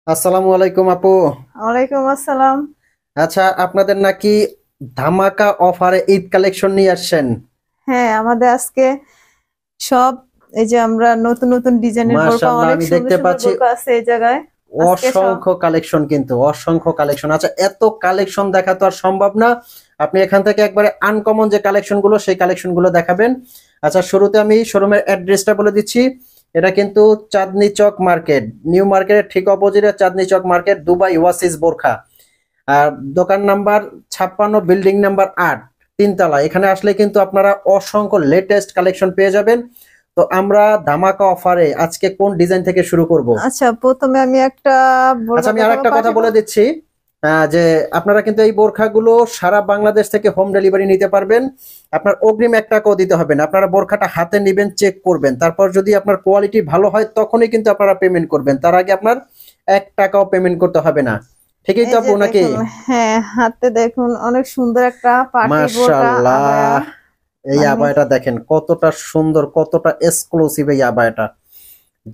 আসসালামু আলাইকুম আপু। ওয়ালাইকুম আসসালাম। আচ্ছা, আপনাদের নাকি ধামাকা অফারে ঈদ কালেকশন নিয়ে আসছেন? হ্যাঁ, আমাদের আজকে সব এই যে আমরা নতুন নতুন ডিজাইনের বোরকা, মাশাআল্লাহ, অনেক আমি সুন্দর দেখতে সুন্দর পাচ্ছি বোরকা আছে এই জায়গায়। আজকে সব অসংখ্য কালেকশন, কিন্তু অসংখ্য কালেকশন। আচ্ছা, এত কালেকশন দেখা তো আর সম্ভব না। আপনি এখান থেকে একবারে আনকমন যে কালেকশন গুলো সেই কালেকশন গুলো দেখাবেন। আচ্ছা, শুরুতে আমি শোরুমের অ্যাড্রেসটা বলে দিচ্ছি। এটা কিন্তু চাঁদনি চক মার্কেট, নিউ মার্কেটের ঠিক অপোজিটে চাঁদনি চক মার্কেট, দুবাই ওয়াসিস বোরখা। আর দোকান নাম্বার 56, বিল্ডিং নাম্বার 8, তিনতলা। এখানে আসলে কিন্তু আপনারা অসংখ্য লেটেস্ট কালেকশন পেয়ে যাবেন। তো আমরা ধামাকা অফারে আজকে কোন ডিজাইন থেকে শুরু করব? আচ্ছা, প্রথমে আমি একটা আচ্ছা, বোরকা আমি দেখাবো আরেকটা কথা পাঠাবো। বলে দিচ্ছি, যে আপনারা কিন্তু এই বোরখাগুলো সারা বাংলাদেশ থেকে হোম ডেলিভারি নিতে পারবেন। আপনার অগ্রিম 1 টাকাও দিতে হবে না। আপনারা বোরখাটা হাতে নেবেন, চেক করবেন, তারপর যদি আপনার কোয়ালিটি ভালো হয় তখনই কিন্তু আপনারা পেমেন্ট করবেন। তার আগে আপনার 1 টাকাও পেমেন্ট করতে হবে না। ঠিকই তো এই যে আপু, নাকি? দেখুন, হ্যাঁ, হাতে দেখুন অনেক সুন্দর একটা পার্টি বোরকা আবায়া। মাশাআল্লাহ, এই মানে আবায়াটা দেখেন কতটা সুন্দর, কতটা এক্সক্লুসিভ এই আবায়াটা।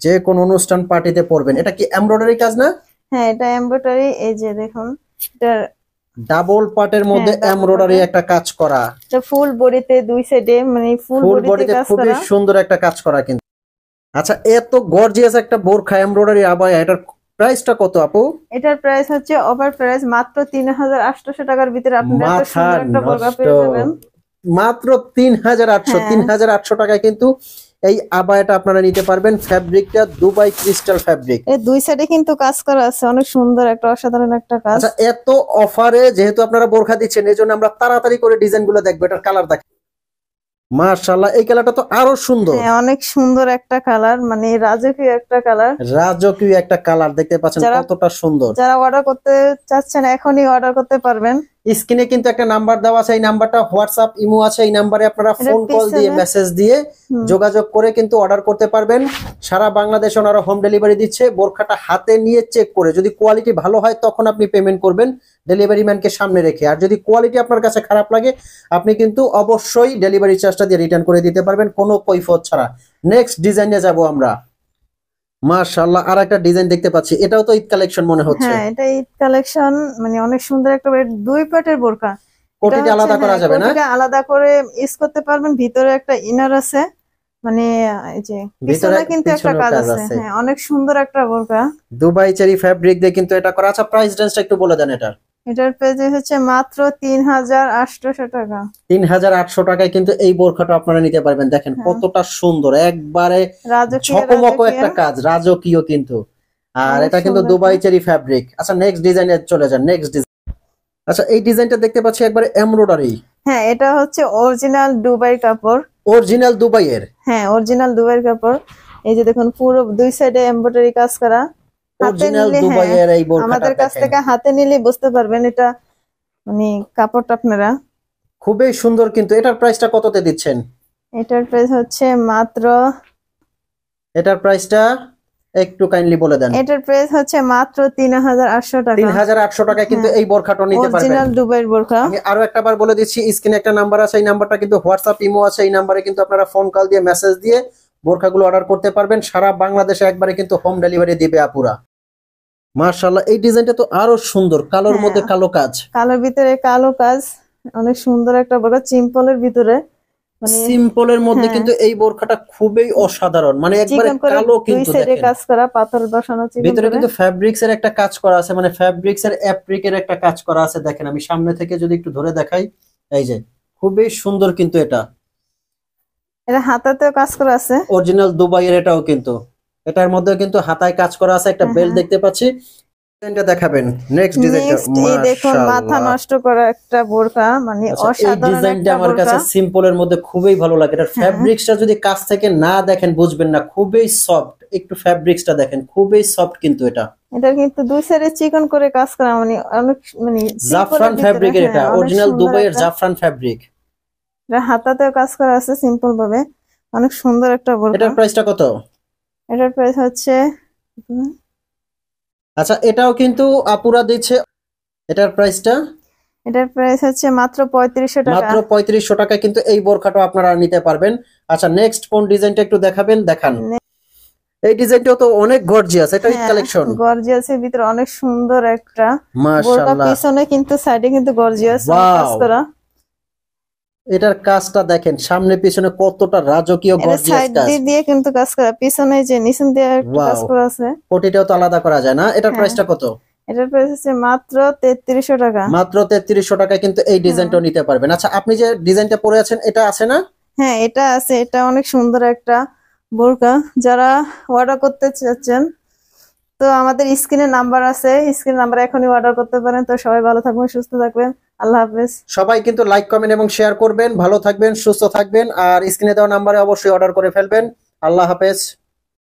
যে কোন অনুষ্ঠান পার্টিতে পরবেন। এটা কি এমব্রয়ডারি কাজ না? হ্যাঁ, এটা এমব্রয়ডারি। এই যে দেখুন, এটা ডাবল পার্টের হ্যাঁ মধ্যে ডাবল এমব্রয়ডারি বাটন। একটা কাজ করা। এটা ফুল বডিতে দুই সাইডে, মানে ফুল ফুল বডিতে বডিতে কাজ খুবই করা। সুন্দর একটা কাজ করা কিন্তু। আচ্ছা, এত গর্জিয়াস একটা বোরখা এমব্রয়ডারি আবায়া, এটার প্রাইসটা কত আপু? এটার প্রাইস হচ্ছে ওভার প্রাইস মাত্র ৩,৮০০ টাকার ভিতরে আপনারা এত মাথা সুন্দর একটা বোরকা নষ্ট! পেয়ে যাবেন। মাত্র ৩,৮০০, হ্যাঁ, ৩,৮০০ টাকায় কিন্তু এই আবায়াটা আপনারা নিতে পারবেন। ফ্যাব্রিকটা দুবাই ক্রিস্টাল ফ্যাব্রিক। এর দুই সাইডে কিন্তু কাজ করা আছে, অনেক সুন্দর একটা অসাধারণ একটা কাজ। আচ্ছা, এত অফারে যেহেতু আপনারা বোরখা দিচ্ছেন, এই জন্য আমরা তাড়াতাড়ি করে ডিজাইন গুলো দেখবো। এটার কালার দেখেন, মাশাআল্লাহ, এই কালারটা তো আরো সুন্দর। হ্যাঁ, অনেক সুন্দর একটা কালার, মানে রাজকীয় একটা কালার। রাজকীয় একটা কালার, দেখতে পাচ্ছেন যারা কতটা সুন্দর। যারা অর্ডার করতে চাচ্ছেন এখনই অর্ডার করতে পারবেন। স্ক্রিনে কিন্তু একটা নাম্বার দেওয়া আছে, এই নাম্বারটা হোয়াটসঅ্যাপ ইমো আছে। এই নাম্বারে আপনারা এটার ফোন কল দিয়ে পিছনে মেসেজ দিয়ে হুম যোগাযোগ করে কিন্তু অর্ডার করতে পারবেন। সারা বাংলাদেশে ওনারা হোম ডেলিভারি দিচ্ছে। বোরখাটা হাতে নিয়ে চেক করে যদি কোয়ালিটি ভালো হয় তখন আপনি পেমেন্ট করবেন, ডেলিভারি ম্যানকে সামনে রেখে। আর যদি কোয়ালিটি আপনার কাছে খারাপ লাগে, আপনি কিন্তু অবশ্যই ডেলিভারি চার্জটা দিয়ে রিটার্ন করে দিতে পারবেন কোনো কৈফিয়ত ছাড়া। নেক্সট ডিজাইনে যাব আমরা। মাশাআল্লাহ, আর একটা ডিজাইন দেখতে পাচ্ছি। এটাও তো ঈদ কালেকশন মনে হচ্ছে। হ্যাঁ, এটা ঈদ কালেকশন, মানে অনেক সুন্দর একটা দুই পাটের বোরকা। এটা কোটিটা হচ্ছে, আলাদা করা হ্যাঁ, যাবে না? কোটিটা আলাদা করে ইউজ করতে পারবেন। ভিতরে একটা ইনার আছে, মানে এই যে ভিতরে পিছনে কিন্তু একটা পিছনেও কাজ কাজ আছে। আছে। হ্যাঁ, অনেক সুন্দর একটা বোরকা। দুবাই চেরি ফ্যাব্রিক দিয়ে কিন্তু এটা করা। আচ্ছা, প্রাইস রেঞ্জটা একটু বলে দেন এটার। এটার প্রাইস হচ্ছে মাত্র ৩,৮০০ টাকা। ৩,৮০০ টাকায় কিন্তু এই বোরখাটা আপনারা নিতে পারবেন। দেখেন হ্যাঁ, কতটা সুন্দর, একবারে রাজকীয় ঝকমকো রাজকীয়, একটা কাজ, রাজকীয় কিন্তু। আর অনেক এটা কিন্তু সুন্দর একটা। Dubai cherry fabric. আচ্ছা, নেক্সট ডিজাইনে চলে যান, নেক্সট ডিজাইন। আচ্ছা, এই ডিজাইনটা দেখতে পাচ্ছি একবারে এমব্রয়ডারি। হ্যাঁ, এটা হচ্ছে অরিজিনাল দুবাই কাপড়। অরিজিনাল দুবাইয়ের। হ্যাঁ, অরিজিনাল দুবাইয়ের কাপড়। এই যে দেখুন, পুরো দুই সাইডে এমব্রয়ডারি কাজ করা। হাতে অরিজিনাল নিলে, হ্যাঁ, দুবাইয়ের এই বোরখাটা আমাদের কাছ দেখেন, থেকে হাতে নিলে বুঝতে পারবেন এটা, মানে কাপড়টা আপনারা। খুবই সুন্দর কিন্তু। এটার প্রাইসটা কততে দিচ্ছেন? এটার প্রাইস হচ্ছে মাত্র এটার প্রাইসটা একটু কাইন্ডলি বলে দেন। এটার প্রাইস হচ্ছে মাত্র ৩,৮০০ টাকা। ৩,৮০০ টাকায় কিন্তু হ্যাঁ, এই বোরখাটা নিতে পারবেন। অরিজিনাল দুবাইয়ের বোরকা। আমি আরো একটা বার বলে দিচ্ছি, স্ক্রিনে একটা নাম্বার আছে, এই নাম্বারটা কিন্তু হোয়াটসঅ্যাপ ইমো আছে। এই নাম্বারে কিন্তু আপনারা ফোন কল দিয়ে মেসেজ দিয়ে বোরখাগুলো অর্ডার করতে পারবেন। সারা বাংলাদেশে একবারে কিন্তু হোম ডেলিভারি দিবে আপুরা। মার্শাল্লাহ, এই ডিজাইনটা তো আরো সুন্দর, কালোর হ্যাঁ, মধ্যে কালো কাজ। কালোর ভিতরে কালো কাজ, অনেক সুন্দর একটা বোরকা, সিম্পলের ভিতরে, মানে সিম্পলের মধ্যে হ্যাঁ, কিন্তু এই বোরখাটা খুবই অসাধারণ, মানে একবারে চিকন করে কালো দুই কিন্তু সাইডে দেখেন। কাজ করা, পাথর বসানো চিকন ভিতরে করে। কিন্তু ফ্যাব্রিক্স এর একটা কাজ করা আছে, মানে ফ্যাব্রিক্স এর অ্যাপ্রিকের একটা কাজ করা আছে। দেখেন, আমি সামনে থেকে যদি একটু ধরে দেখাই, এই যে খুবই সুন্দর কিন্তু এটা। এটা হাতাতেও কাজ করা আছে। অরিজিনাল দুবাইয়ের এটাও কিন্তু। এটার মধ্যে কিন্তু হাতায় কাজ করা আছে, একটা হ্যাঁ, বেল্ট হ্যাঁ। দেখতে পাচ্ছি। ডিজাইনটা দেখাবেন, নেক্সট ডিজাইনটা। নেক্সট এই দেখুন, মাথা মাশাআল্লাহ। নষ্ট করা একটা বোরকা, মানে আচ্ছা, এই অসাধারণ ডিজাইনটা একটা আমার বোরকা। কাছে সিম্পলের মধ্যে খুবই ভালো লাগে। এটার হ্যাঁ, ফ্যাব্রিক্সটা যদি কাছ থেকে না দেখেন বুঝবেন না, খুবই সফট। একটু ফ্যাব্রিক্সটা দেখেন, খুবই সফট কিন্তু এটা। এটা কিন্তু দুই সাইডে চিকন করে কাজ করা, মানে অনেক, মানে সিম্পলের জাফরান ভিতরে, ফ্যাব্রিকের, এটা হ্যাঁ, অনেক অরিজিনাল সুন্দর দুবাইয়ের একটা। জাফরান ফ্যাব্রিক। এটা হাতাতেও কাজ করা আছে সিম্পল ভাবে, অনেক সুন্দর একটা বোরকা। এটার প্রাইসটা কত? এটার প্রাইস হচ্ছে আচ্ছা, এটাও কিন্তু আপুরা দিচ্ছে। এটার প্রাইসটা এটার প্রাইস হচ্ছে মাত্র ৩৫০০ টাকা। মাত্র ৩৫০০ টাকায় কিন্তু এই বোরখাটা আপনারা নিতে পারবেন। আচ্ছা, নেক্সট কোন ডিজাইনটা একটু দেখাবেন, দেখান। এই ডিজাইনটাও তো অনেক গর্জিয়াস, এটা ঈদ কালেকশন। গর্জিয়াসের ভিতরে অনেক সুন্দর একটা বোরকা, মাশাআল্লাহ, পিছনে কিন্তু সাইডে কিন্তু গর্জিয়াস কাজ Wow! করা। এটার কাজটা দেখেন, সামনে পিছনে কতটা রাজকীয় এটা গর্জিয়াস সাইড কাজ। দিয়ে কিন্তু কাজ করা, পিছনে যে নিচেন দিয়ে একটা কাজ ওয়াও, করা আছে। কোটিটাও তো আলাদা করা যায় না। এটার হ্যাঁ। প্রাইসটা কত? এটার প্রাইস হচ্ছে মাত্র 3300 টাকা। মাত্র 3300 টাকায় কিন্তু এই ডিজাইনটাও নিতে পারবেন। আচ্ছা, আপনি যে ডিজাইনটা পরে আছেন এটা আছে না? হ্যাঁ, এটা আছে, এটা অনেক সুন্দর একটা বোরকা। যারা অর্ডার করতে চাচ্ছেন তো আমাদের স্ক্রিনে নাম্বার আছে, স্ক্রিন নাম্বার এখনই অর্ডার করতে পারেন। তো সবাই ভালো থাকবেন, সুস্থ থাকবেন, আল্লাহ হাফেজ। সবাই কিন্তু লাইক, কমেন্ট এবং শেয়ার করবেন। ভালো থাকবেন, সুস্থ থাকবেন, আর স্ক্রিনে দেওয়া নাম্বারে অবশ্যই অর্ডার করে ফেলবেন। আল্লাহ হাফেজ।